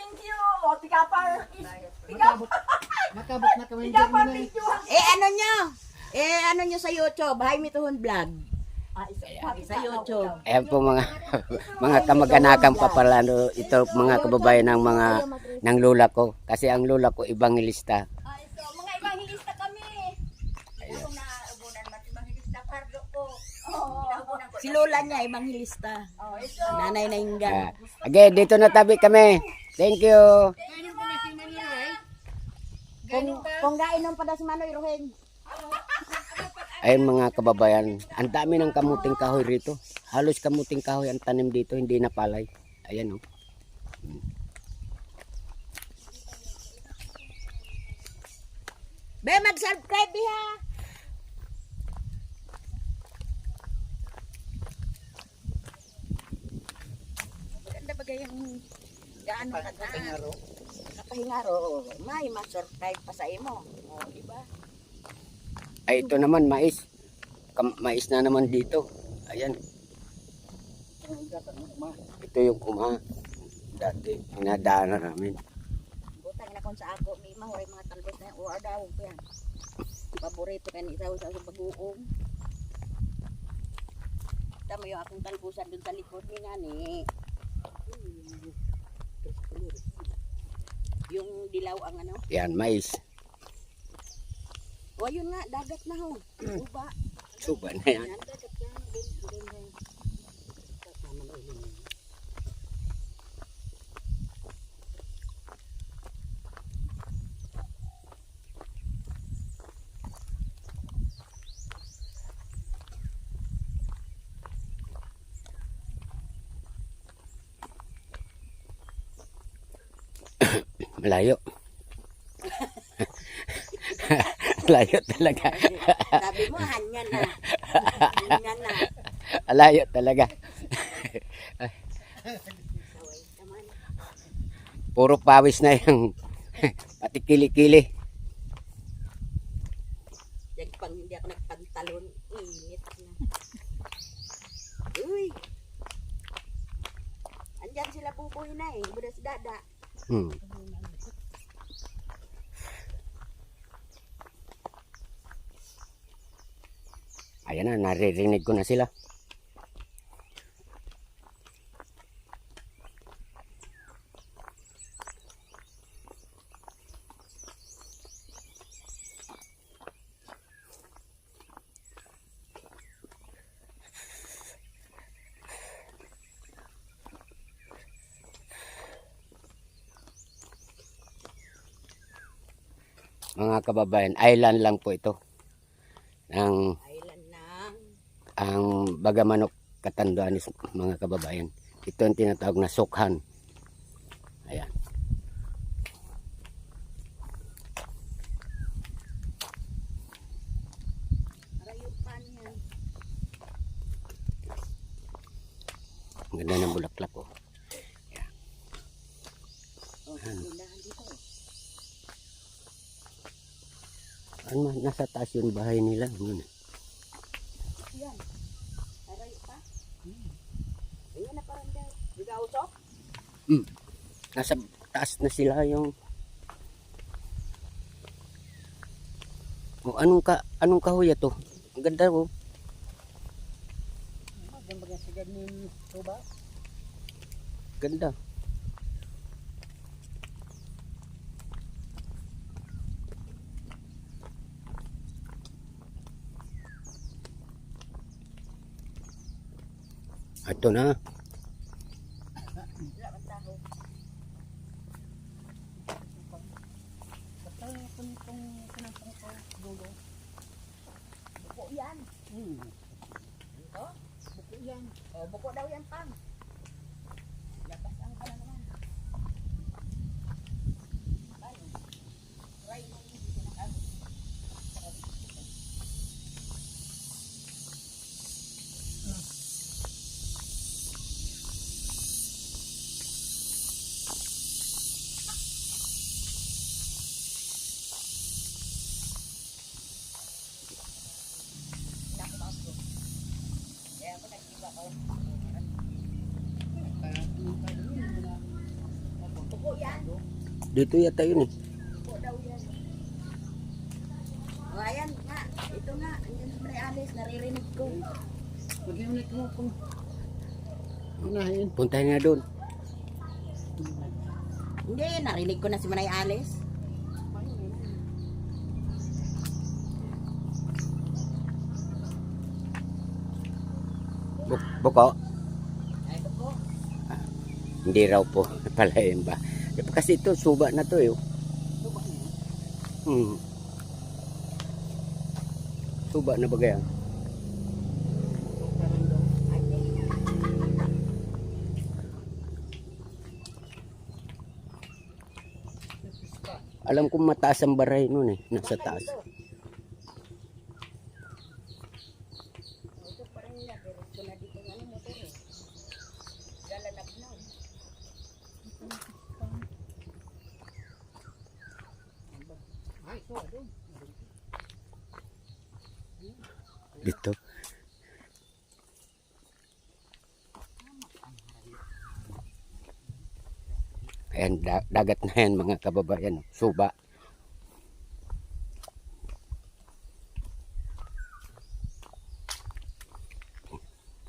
thank you. O, tigapar. Nakabot na kami Tigapar, Germany. thank you. Ano nyo sa YouTube, Hay Mituhon Vlog. Sa YouTube. Ayan po mga mga kamag-anakan pa pala no, ito mga kababayan ng mga ng lola ko kasi ang lola ko ebangelista. So, mga evangelista kami. Ako na, ubunan naman evangelista, pardo ko. Si Lola niya, ebanghilista. Nanay na Inga. Again, dito na tabi kami. Thank you. Kung gainom pa na si Manoy Rohen. Ayun mga kababayan, ang dami ng kamuting kahoy rito. Halos kamuting kahoy ang tanim dito, hindi na palay. Ayan oh. Be, mag-subscribe ha. Maganda ba yung gaano ka na? Kapahingaro. May ma-subscribe pa sa imo. O, diba? Ay ito naman mais. Mais na naman dito. Ayan. Ito yung kuma. Dati pinadaanan namin. Butang na kung sa ako, may mahuray mga talbos na uwa daw. Yan. Paborito ka ni isa-usa sa pag-uong. Tama yung akong talbusan dun sa likod ni Nani. Yung dilaw ang ano. Yan, mais. O yun nga, dagat na ho. Uba. Suba na yan. Yan, dagat na. Malayo. Malayo talaga. Sabi mo, hanyan na. Hanyan na. Malayo talaga. Saway naman. Puro pawis na yung pati kili-kili. Yan pang hindi ako nagpantalon. Init na. Uy. Andyan sila bubuhay na eh. Buda si Dada. Ayan na, naririnig ko na sila. Mga kababayan, island lang po ito. Island na. Ang Bagamanok Catanduanes mga kababayan. Ito ang tinatawag na sukhan. Ayan. Rayupan yan. Ang ganda ng bulaklak oh. Oh, tindahan dito. Ano, nasa taas yung bahay nila. Yun. Yan. Arayo pa. Ayan na parang daw. Di ka usok? Nasa taas na sila yung oh, anong kahoy to? Ang ganda oh. Maganda sa ganun suba. Ganda. Ito na. Wala kang taho. Basta kung pinapang ko dulo. Buko yan. Ito? Buko yan. Oh, buko daw yan pang. Labas ang ka na naman. Ayun. Try mo yung pinakalo. Kaya ako nag-iba ko. yan. Dito yata yun eh. Po daw yan. O ayan nga. Ito nga. Andiyan si Maria Alice. Naririnig ko. Mag-unit mo kung unahin. Puntahin nga doon. Hindi. Narinig ko na si Maria Alice. Buko. Ay, ko. Hindi raw po. Palayan ba? Kasi ito, suba na to eh. Suba na ba kaya? Alam kong mataas ang baray nun eh. Nasa taas. Ito pa rin niya. Diretso na dito ng ano motor eh. Galalab na. Ay, so, doon. Dito. Ayan, dagat na yan mga kababayan. Suba.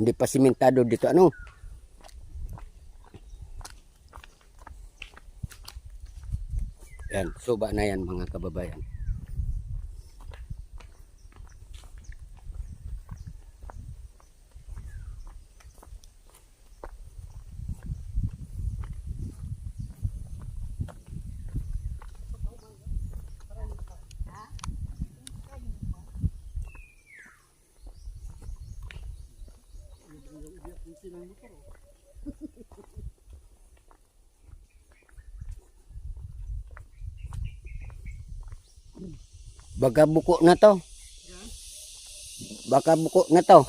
Hindi pa simentado dito. Ano? Yan, suba na yan mga kababayan. Baka buko na to. Baka buko na to.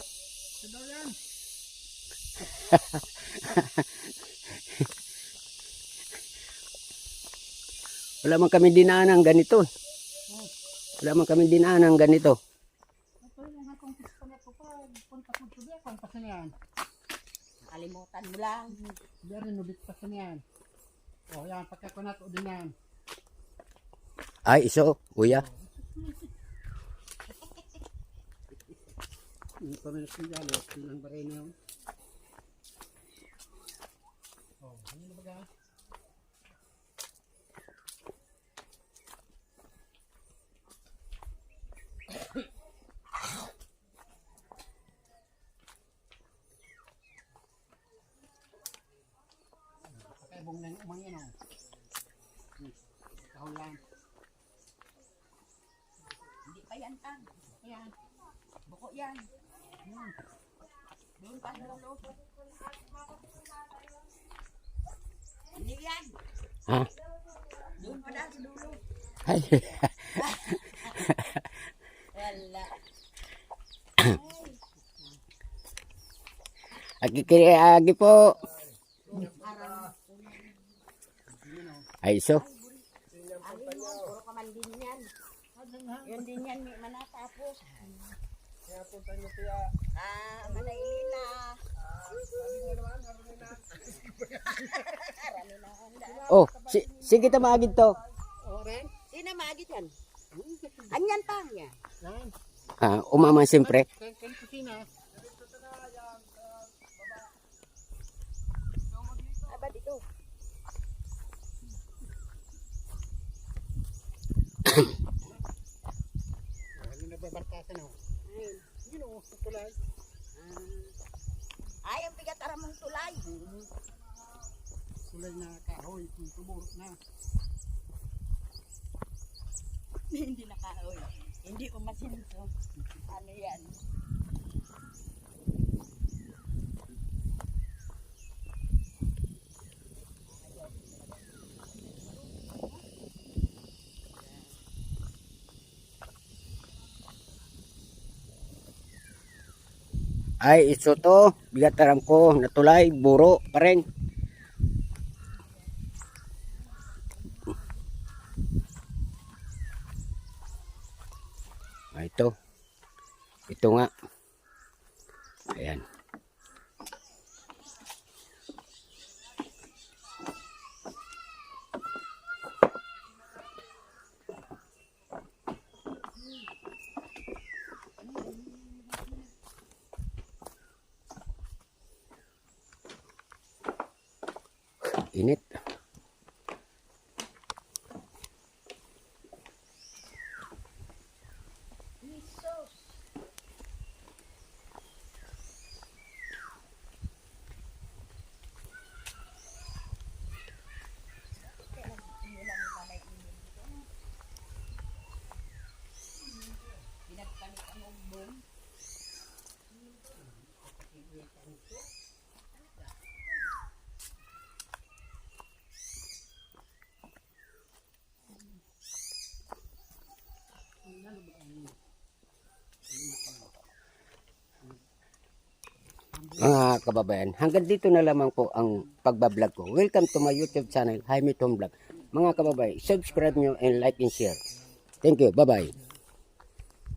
Wala man kami dinaanan ganito. Wala man kami dinaanan ganito. Ito yung hatong pista na ito pa. Punta po ito diyan. Pang pasanian. Nakalimutan mo lang. Dari nubit pasanian. O yan, pagkakunato din yan. Ay, iso, kuya. Yung paminas ng jalo, pinang baray na yun. O, ano na baga? Pakaibong na yung umang yan o. Kahulan. Hindi pa yan tang. Ayan. Buko yan. Doon pa dulo. Hindi yan. Ha? Doon pa dahil sa dulo. Ay. Wala. Agi po. Ay, iso. Alin mo, puro ka man din yan. Yun din yan, may manatapos. Kaya punta nyo kaya. Manailina. Oh, sige ta maagid to. O, ren? Sino maagit yan? Anyan pa niya. Yan. Umama siyempre. Kaya kusina. Aba dito. Ano nagbabarkasan o? Ay. Yun o, tulay. Ay, ang bigat aramong tulay. Tulay na kahoy, tuburo na. Hindi nakahoy. Hindi umasinso. Ano yan? Ay, iso to. Bigat aram ko. Natulay. Buro pa rin. Ay, ito. Ito nga. Ayan. init. Mga kababayan, hanggang dito na lamang po ang pagbablog ko. Welcome to my YouTube channel, Jaime Tom Vlog. Mga kababayan, subscribe nyo and like and share. Thank you. Bye-bye.